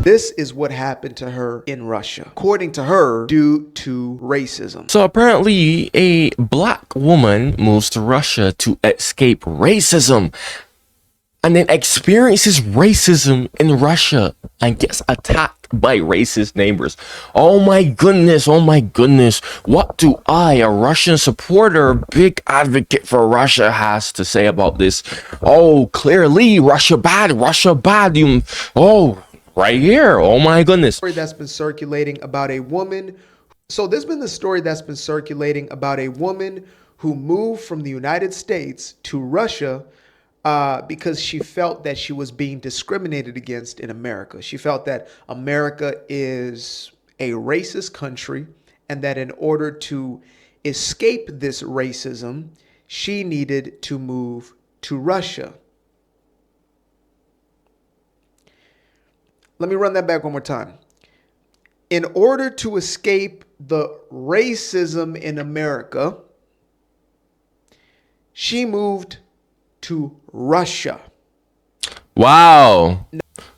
This is what happened to her in Russia, according to her, due to racism. So apparently a black woman moves to Russia to escape racism and then experiences racism in Russia and gets attacked by racist neighbors. Oh my goodness, what do I, a Russian supporter, big advocate for Russia, has to say about this? Oh, clearly Russia bad, right here, oh my goodness. Story that's been circulating about a woman. So there's been the story that's been circulating about a woman who moved from the United States to Russia because she felt that she was being discriminated against in America. She felt that America is a racist country and that in order to escape this racism, she needed to move to Russia. Let me run that back one more time. In order to escape the racism in America, she moved to Russia. Wow,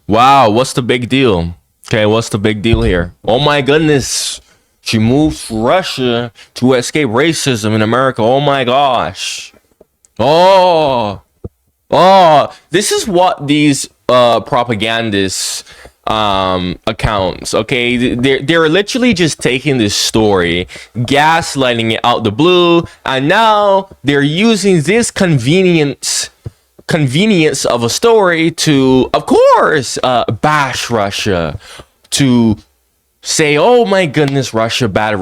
what's the big deal? Okay, what's the big deal here? Oh my goodness, she moved to Russia to escape racism in America. Oh my gosh. Oh, this is what these propagandists accounts, okay, they're literally just taking this story, gaslighting it out the blue, and now they're using this convenience of a story to, of course, bash Russia, to say, oh my goodness, Russia bad.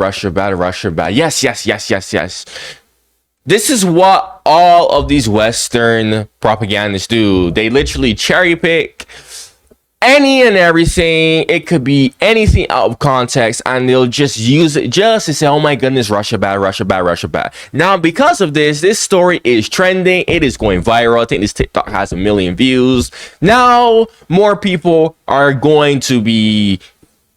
Yes. This is what all of these Western propagandists do. They literally cherry pick any and everything. It could be anything out of context, and they'll just use it just to say, oh my goodness, Russia bad. Now, because of this story is trending. It is going viral. I think this TikTok has 1 million views. Now, more people are going to be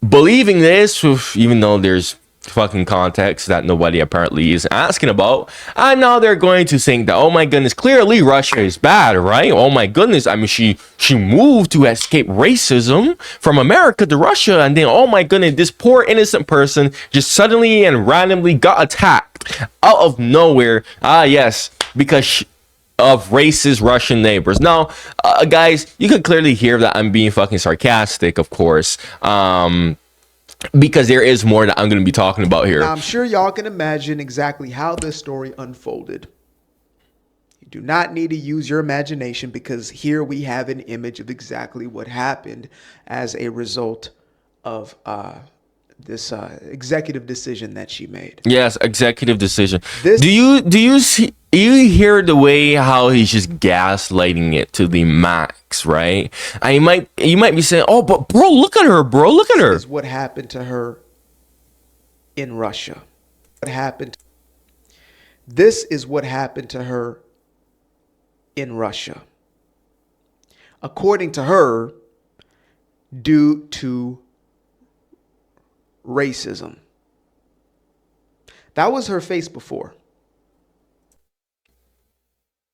believing this, even though there's fucking context that nobody apparently is asking about, and now they're going to think that, oh my goodness, clearly Russia is bad, right? Oh my goodness, I mean, she moved to escape racism from America to Russia, and then, oh my goodness, this poor innocent person just suddenly and randomly got attacked out of nowhere. Yes, because of racist Russian neighbors. Now, guys, you can clearly hear that I'm being fucking sarcastic, of course, because there is more that I'm going to be talking about here. Now, I'm sure y'all can imagine exactly how this story unfolded. You do not need to use your imagination, because here we have an image of exactly what happened as a result of this executive decision that she made. Yes, executive decision. Do you hear the way how he's just gaslighting it to the max, right? And you might be saying, oh, but bro, look at her. This is what happened to her in Russia. This is what happened to her in Russia. According to her, due to racism. That was her face before.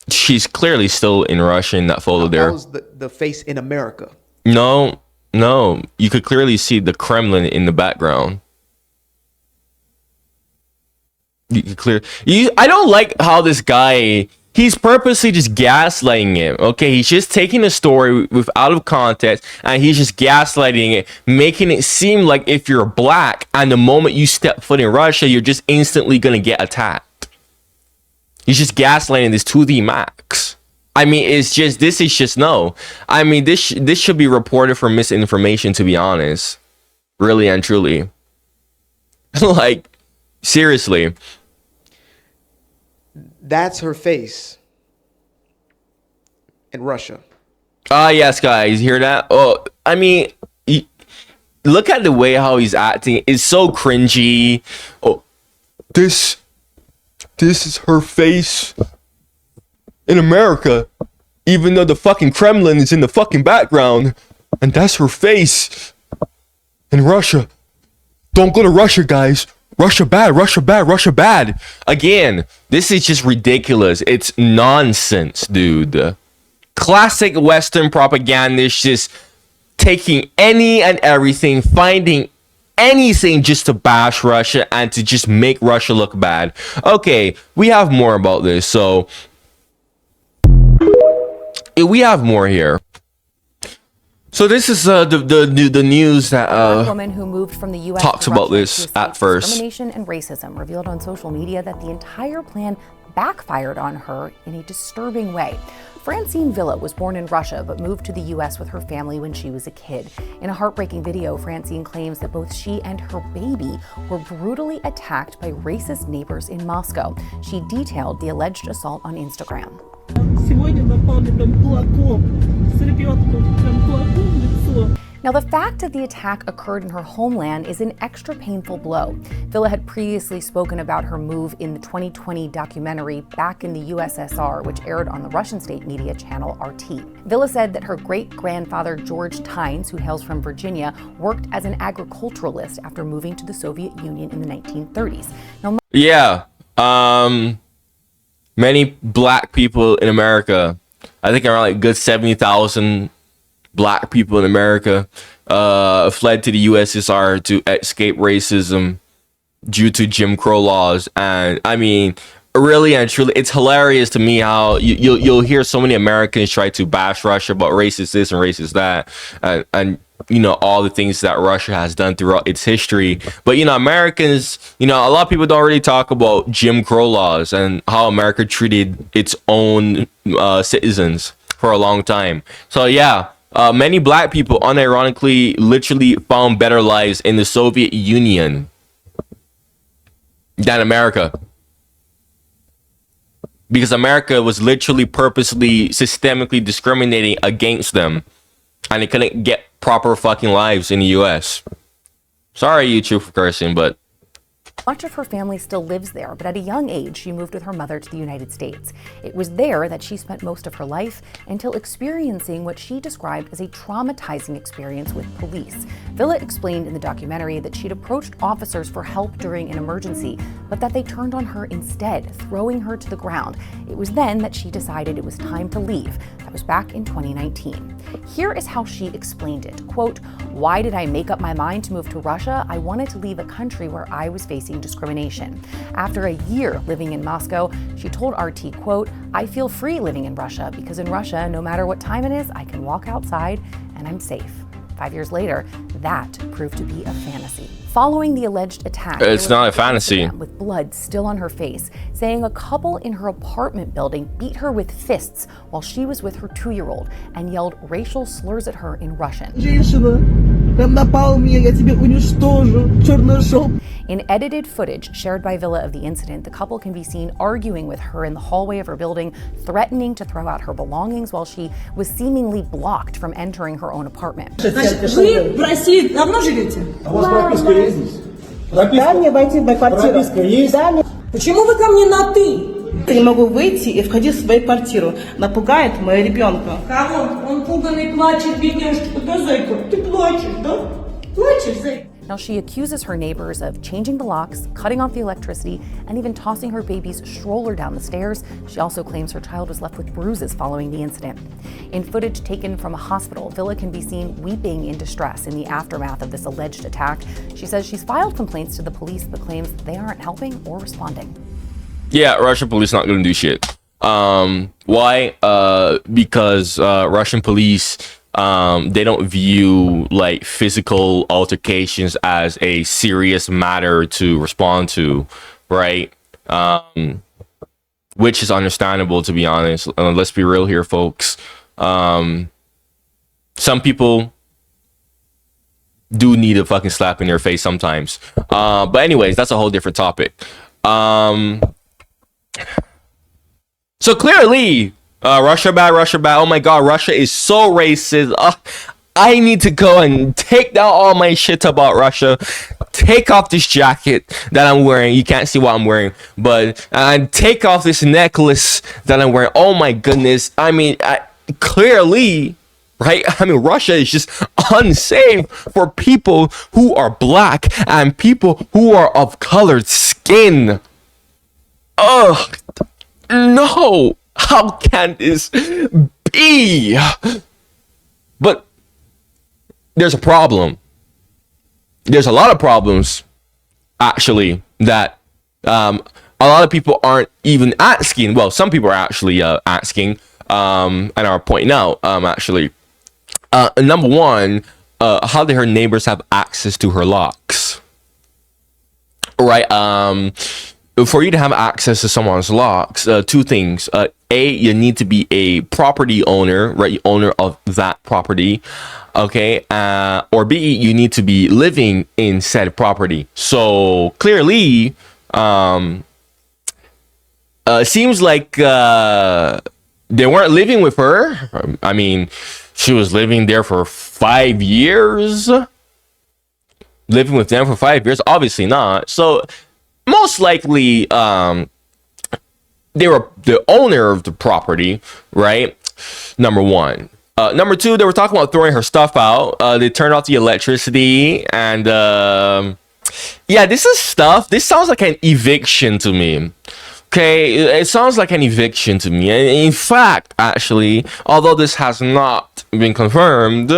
She's clearly still in Russia in that photo there. That was the face in America. No. You could clearly see the Kremlin in the background. I don't like how this guy, he's purposely just gaslighting it. Okay, he's just taking a story out of context and he's just gaslighting it, making it seem like if you're black and the moment you step foot in Russia, you're just instantly gonna get attacked. He's just gaslighting this to the max. I mean, this is just no. I mean, this should be reported for misinformation, to be honest. Really and truly. Like, seriously. That's her face in Russia. Yes, guys, hear that? Oh, I mean, look at the way how he's acting. It's so cringy. Oh, this is her face in America, even though the fucking Kremlin is in the fucking background, and that's her face in Russia. Don't go to Russia, guys. Russia bad. Again, this is just ridiculous. It's nonsense, dude. classic Western propagandists just taking any and everything, finding anything just to bash Russia and to just make Russia look bad. Okay, we have more about this. So we have more here. So this is the news that a woman who moved from the U.S. talks about this at first. Discrimination and racism revealed on social media that the entire plan backfired on her in a disturbing way. Francine Villa was born in Russia but moved to the U.S. with her family when she was a kid. In a heartbreaking video, Francine claims that both she and her baby were brutally attacked by racist neighbors in Moscow. She detailed the alleged assault on Instagram. Now, the fact that the attack occurred in her homeland is an extra painful blow. Villa had previously spoken about her move in the 2020 documentary Back in the USSR, which aired on the Russian state media channel RT. Villa said that her great-grandfather George Tynes, who hails from Virginia, worked as an agriculturalist after moving to the Soviet Union in the 1930s. Now, many black people in America, I think around like a good 70,000 black people in America fled to the USSR to escape racism due to Jim Crow laws. And I mean, really and truly, it's hilarious to me how you'll hear so many Americans try to bash Russia about racist this and racist that, and you know, all the things that Russia has done throughout its history. But you know, Americans, you know, a lot of people don't really talk about Jim Crow laws and how America treated its own citizens for a long time. So yeah, many black people unironically literally found better lives in the Soviet Union than America, because America was literally purposely systemically discriminating against them, and they couldn't get proper fucking lives in the US. Sorry, YouTube, for cursing, but much of her family still lives there, but at a young age, she moved with her mother to the United States. It was there that she spent most of her life until experiencing what she described as a traumatizing experience with police. Villa explained in the documentary that she'd approached officers for help during an emergency, but that they turned on her instead, throwing her to the ground. It was then that she decided it was time to leave. That was back in 2019. Here is how she explained it. Quote, "Why did I make up my mind to move to Russia? I wanted to leave a country where I was facing discrimination. After a year living in Moscow, she told RT, quote, I feel free living in Russia because in Russia, no matter what time it is, I can walk outside and I'm safe." 5 years later, that proved to be a fantasy. Following the alleged attack, it's not a fantasy. With blood still on her face, saying a couple in her apartment building beat her with fists while she was with her 2-year-old and yelled racial slurs at her in Russian. In edited footage shared by Villa of the incident, the couple can be seen arguing with her in the hallway of her building, threatening to throw out her belongings while she was seemingly blocked from entering her own apartment. Вы в России давно живете? А у вас прописка есть здесь? Дай мне войти в мою квартиру. Прописка есть? Почему вы ко мне на «ты»? Я не могу выйти и входить в свою квартиру. Напугает моего ребенка. Кого? Он пуганный, плачет, бедняжечка. Да, зайка, ты плачешь, да? Плачешь, зайка? Now, she accuses her neighbors of changing the locks, cutting off the electricity, and even tossing her baby's stroller down the stairs. She also claims her child was left with bruises following the incident. In footage taken from a hospital, Villa can be seen weeping in distress in the aftermath of this alleged attack. She says she's filed complaints to the police, but claims they aren't helping or responding. Yeah, Russian police not gonna do shit. Why? Because Russian police, they don't view like physical altercations as a serious matter to respond to, right? Which is understandable, to be honest. Let's be real here, folks. Some people do need a fucking slap in their face sometimes. But anyways, that's a whole different topic. So clearly, Russia bad. Oh my god, Russia is so racist. I need to go and take down all my shit about Russia. Take off this jacket that I'm wearing. You can't see what I'm wearing, but and take off this necklace that I'm wearing. Oh my goodness. I mean, clearly, right? I mean, Russia is just unsafe for people who are black and people who are of colored skin. Ugh. No. How can this be? clearly. But there's a problem. There's a lot of problems, actually, that a lot of people aren't even asking. Well, some people are actually asking and are pointing out, actually. Number one, how did her neighbors have access to her locks? Right. For you to have access to someone's locks, two things. A, you need to be a property owner, right? Owner of that property. Okay. Or B, you need to be living in said property. So clearly, seems like they weren't living with her. I mean, she was living there for 5 years. Living with them for 5 years? Obviously not. So most likely, they were the owner of the property, right? Number one. Number two, they were talking about throwing her stuff out. They turned off the electricity, and yeah, this sounds like an eviction to me. Okay, it sounds like an eviction to me. And in fact, actually, although this has not been confirmed,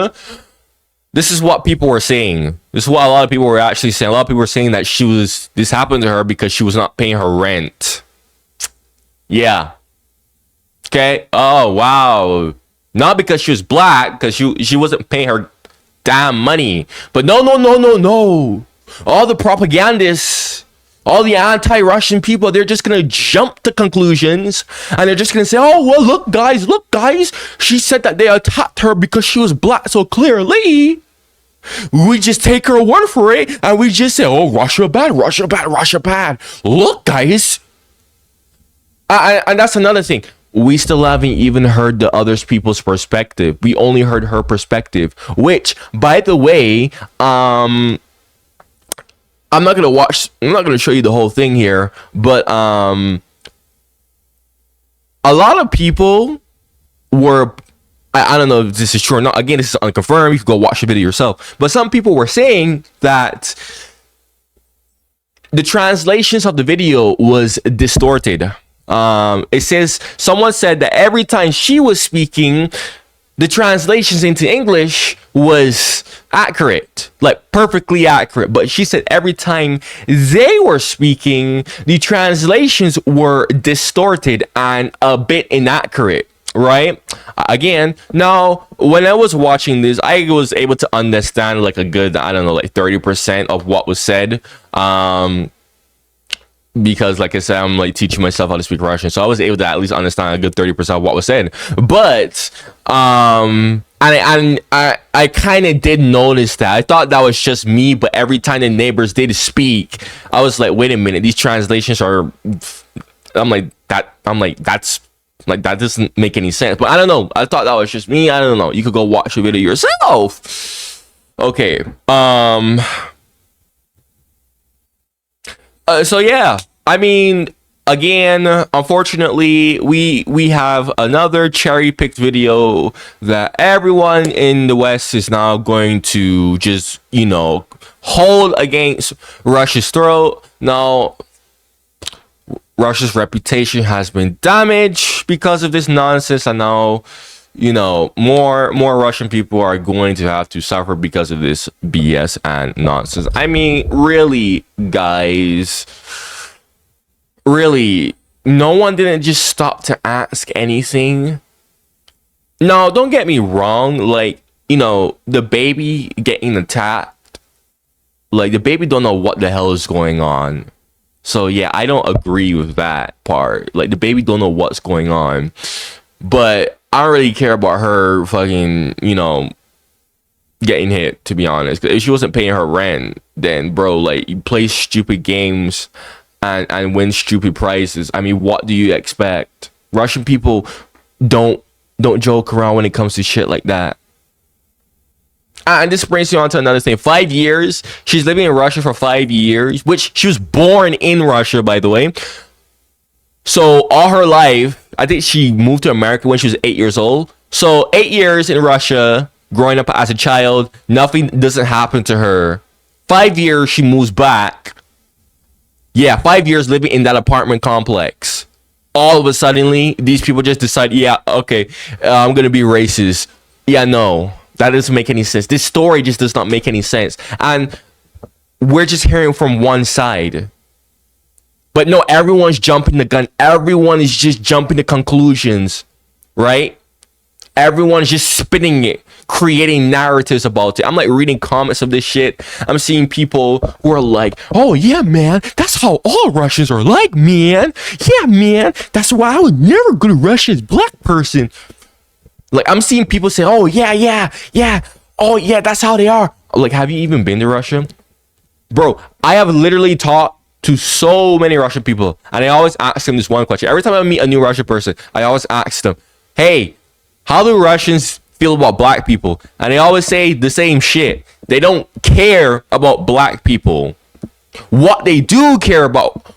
this is what people were saying. This is what a lot of people were actually saying. A lot of people were saying that this happened to her because she was not paying her rent. Yeah. Okay. Oh, wow. Not because she was black, because she wasn't paying her damn money. But no. All the propagandists, all the anti-Russian people, they're just gonna jump to conclusions, and they're just gonna say, oh, well, look guys, she said that they attacked her because she was black, so clearly we just take her word for it, and we just say, oh, Russia bad. Look guys, and that's another thing. We still haven't even heard the other people's perspective. We only heard her perspective, which, by the way, I'm not gonna show you the whole thing here, but a lot of people were, I don't know if this is true or not. Again, this is unconfirmed. You can go watch the video yourself. But some people were saying that the translations of the video was distorted. It says, someone said that every time she was speaking, the translations into English was accurate, like perfectly accurate. But she said every time they were speaking, the translations were distorted and a bit inaccurate, right? Again, now, when I was watching this, I was able to understand like a good, I don't know, like 30% of what was said. Because like I said, I'm like teaching myself how to speak Russian, so I was able to at least understand a good 30% of what was said. But and I kind of did notice that. I thought that was just me, but every time the neighbors did speak, I was like, wait a minute, these translations are, that's like, that doesn't make any sense. But I don't know, I thought that was just me. I don't know, you could go watch the video yourself. Okay. So yeah, I mean, again, unfortunately, we have another cherry-picked video that everyone in the West is now going to just, hold against Russia's throat. Now, Russia's reputation has been damaged because of this nonsense, and now, more Russian people are going to have to suffer because of this BS and nonsense. I mean, really, guys, really, no one didn't just stop to ask anything. No, don't get me wrong, like, the baby getting attacked, like, the baby don't know what the hell is going on. So yeah, I don't agree with that part. Like, the baby don't know what's going on. But I don't really care about her fucking, getting hit, to be honest. If she wasn't paying her rent, then bro, like, you play stupid games and win stupid prizes. I mean, what do you expect? Russian people don't joke around when it comes to shit like that. And this brings you on to another thing. 5 years. She's living in Russia for 5 years, which she was born in Russia, by the way. So all her life, I think she moved to America when she was 8 years old. So 8 years in Russia, growing up as a child, nothing doesn't happen to her. 5 years, she moves back. Yeah, 5 years living in that apartment complex. all of a suddenly these people just decide, yeah, okay, I'm gonna be racist. Yeah, no, that doesn't make any sense. This story just does not make any sense, and we're just hearing from one side. But no, everyone's jumping the gun. Everyone is just jumping to conclusions, right? Everyone's just spinning it, creating narratives about it. I'm like reading comments of this shit. I'm seeing people who are like, oh yeah, man, that's how all Russians are like, man. Yeah, man, that's why I would never go to Russia as black person. Like, I'm seeing people say, oh yeah, yeah, yeah. Oh yeah, that's how they are. Like, have you even been to Russia? Bro, I have literally talked to so many Russian people, and I always ask them this one question. Every time I meet a new Russian person, I always ask them, hey, how do Russians feel about black people? And they always say the same shit. They don't care about black people. What they do care about,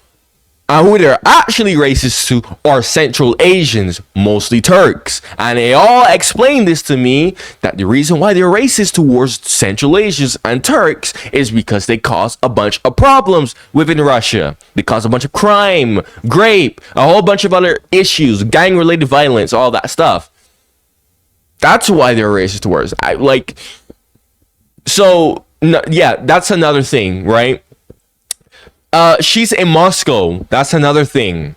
and who they're actually racist to, are Central Asians, mostly Turks. And they all explain this to me, that the reason why they're racist towards Central Asians and Turks is because they cause a bunch of problems within Russia. They cause a bunch of crime, rape, a whole bunch of other issues, gang-related violence, all that stuff. That's why they're racist towards. Yeah, that's another thing, right? She's in Moscow. That's another thing.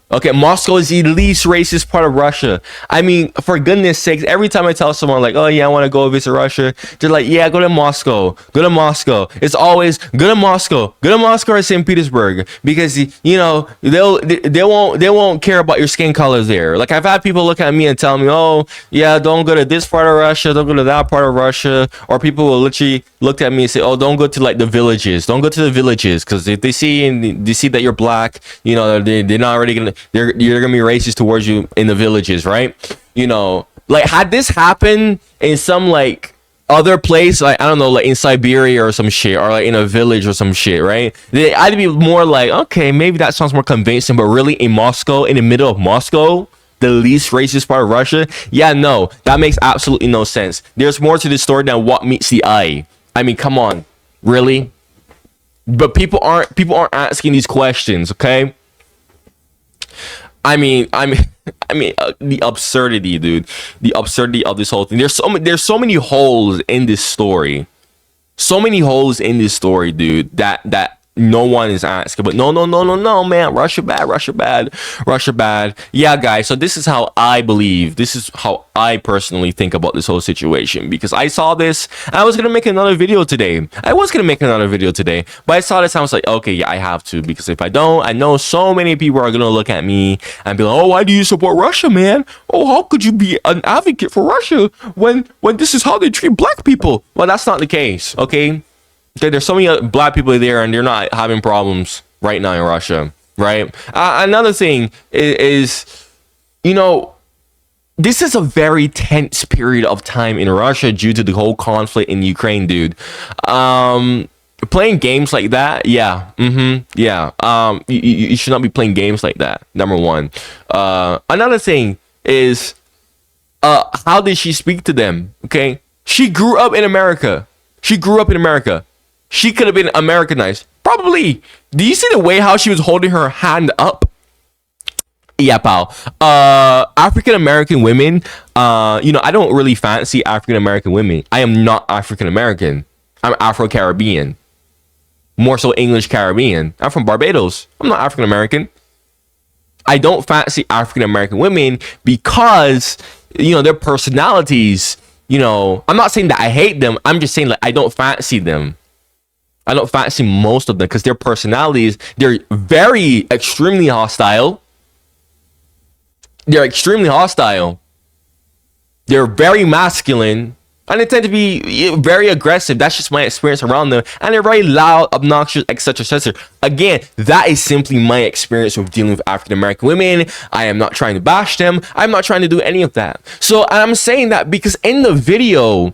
Okay, Moscow is the least racist part of Russia. I mean, for goodness sakes, every time I tell someone like, oh yeah, I want to go visit Russia, they're like, yeah, go to Moscow. Go to Moscow. It's always go to Moscow. Go to Moscow or St. Petersburg, because you know they won't care about your skin color there. Like, I've had people look at me and tell me, oh yeah, don't go to this part of Russia, don't go to that part of Russia, or people will literally look at me and say, oh, don't go to like the villages. Don't go to the villages, because if they see that you're black, you know, they're not already gonna you're gonna be racist towards you in the villages, right? You know, like, had this happened in some like other place, like, I don't know, like in Siberia or some shit, or like in a village or some shit, right? I'd be more like, okay, maybe that sounds more convincing. But really, in Moscow, in the middle of Moscow, the least racist part of Russia, yeah, no, that makes absolutely no sense. There's more to this story than what meets the eye. I mean, come on, really? But people aren't asking these questions, okay? I mean, the absurdity, dude. The absurdity of this whole thing. There's so many holes in this story. So many holes in this story, dude, that no one is asking. But no, man. Russia bad, Russia bad, Russia bad. Yeah, guys. So this is how I believe. This is how I personally think about this whole situation. Because I saw this, and I was gonna make another video today. But I saw this, and I was like, okay, yeah, I have to. Because if I don't, I know so many people are gonna look at me and be like, oh, why do you support Russia, man? Oh, how could you be an advocate for Russia when this is how they treat black people? Well, that's not the case, okay? Okay, there's so many black people there, and they're not having problems right now in Russia, right? Another thing is, you know, this is a very tense period of time in Russia due to the whole conflict in Ukraine, dude. Playing games like that, yeah, yeah. You should not be playing games like that. Number one. Another thing is, how did she speak to them? Okay, she grew up in America. She could have been Americanized. Probably. Do you see the way how she was holding her hand up? Yeah, pal. African American women, you know, I don't really fancy African American women. I am not African American. I'm Afro Caribbean. More so English Caribbean. I'm from Barbados. I'm not African American. I don't fancy African American women because, you know, their personalities, you know, I'm not saying that I hate them. I'm just saying, like, I don't fancy them. I don't fancy most of them because their personalities, they're extremely hostile. They're very masculine. And they tend to be very aggressive. That's just my experience around them. And they're very loud, obnoxious, etc., etc. Again, that is simply my experience with dealing with African American women. I am not trying to bash them. I'm not trying to do any of that. So I'm saying that because in the video,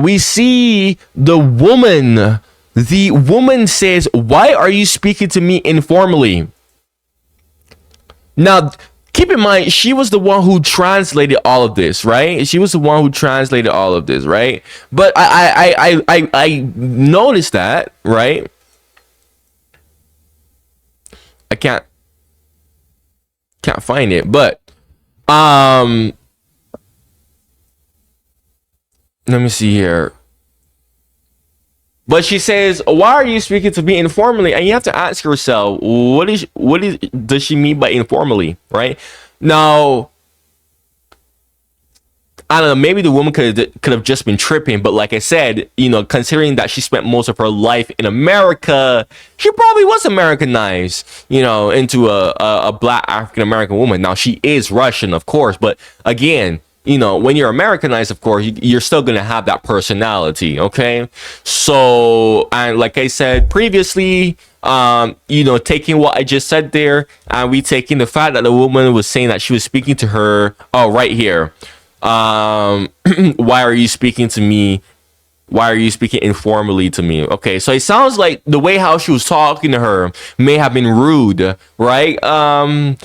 we see the woman. The woman says, "Why are you speaking to me informally?" Now, keep in mind, she was the one who translated all of this, right? But I noticed that, right? I can't. Can't find it, but let me see here. But she says, "Why are you speaking to me informally?" And you have to ask yourself, what does she mean by informally, right? Now, I don't know. Maybe the woman could have just been tripping, but like I said, considering that she spent most of her life in America, she probably was Americanized, into a black African American woman. Now she is Russian, of course, but again, when you're Americanized, of course, you're still gonna have that personality. Okay, so and like I said previously, taking what I just said there, and we taking the fact that the woman was saying that she was speaking to her. Oh, right here. Why are you speaking to me? Why are you speaking informally to me? Okay, so it sounds like the way how she was talking to her may have been rude, right? And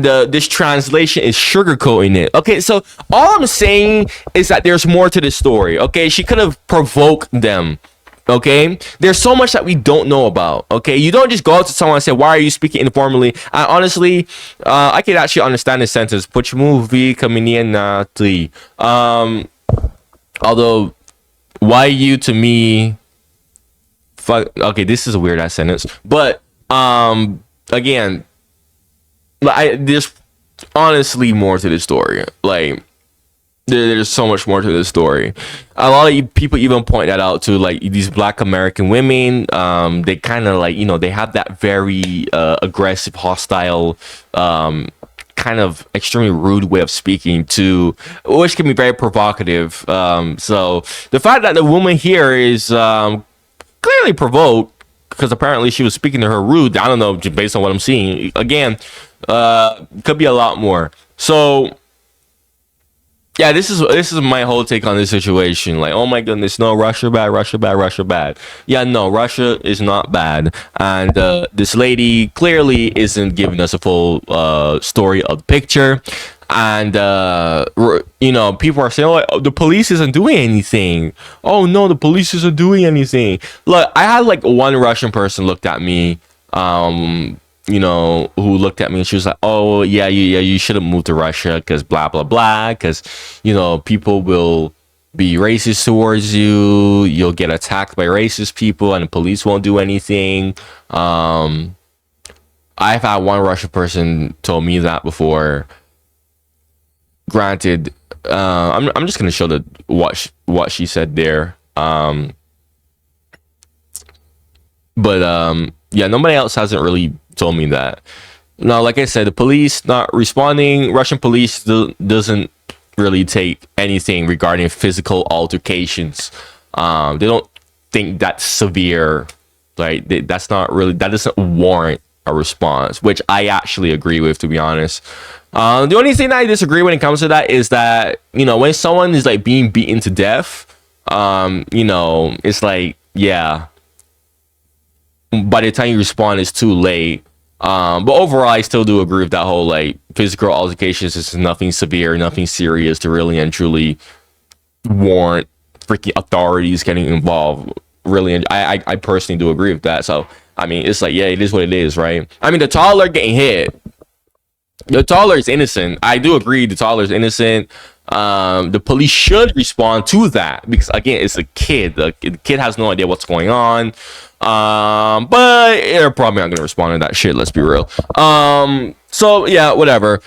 this translation is sugarcoating it. Okay, so all I'm saying is that there's more to the story. Okay, she could have provoked them. Okay, there's so much that we don't know about. Okay, you don't just go up to someone and say, "Why are you speaking informally?" I honestly, I could actually understand this sentence. Почему вы ко мне на ты? Although, why you to me? Fuck. Okay, this is a weird ass sentence. But again, there's honestly more to the story. Like, there's so much more to the story. A lot of people even point that out to, like, these black American women. They kind of like, they have that very aggressive, hostile, kind of extremely rude way of speaking to, which can be very provocative. So the fact that the woman here is clearly provoked because apparently she was speaking to her rude. I don't know, based on what I'm seeing. Again, could be a lot more. So yeah, this is my whole take on this situation. Like, oh my goodness, no, Russia bad, Russia bad, Russia bad. Yeah, no, Russia is not bad, and this lady clearly isn't giving us a full story of the picture. And people are saying, "Oh, the police isn't doing anything." Oh no, the police isn't doing anything. Look, I had like one Russian person looked at me. Who looked at me and she was like, "Oh yeah, you shouldn't move to Russia because blah blah blah, because people will be racist towards you. You'll get attacked by racist people, and the police won't do anything." I've had one Russian person told me that before. Granted, I'm just gonna show what she said there. But yeah, nobody else hasn't really told me that. Now, like I said, the police not responding. Russian police doesn't really take anything regarding physical altercations. They don't think that's severe. Right? That doesn't warrant a response, which I actually agree with, to be honest. The only thing that I disagree when it comes to that is that, when someone is like being beaten to death, it's like, yeah, by the time you respond, it's too late. But overall, I still do agree with that whole, like, physical altercations is nothing severe, nothing serious to really and truly warrant freaking authorities getting involved. Really, and I personally do agree with that. So, I mean, it's like, yeah, it is what it is, right? I mean, the toddler getting hit. The toddler is innocent. I do agree the toddler is innocent. The police should respond to that because, again, it's a kid. The kid has no idea what's going on. But they're probably not going to respond to that shit. Let's be real. So, yeah, whatever.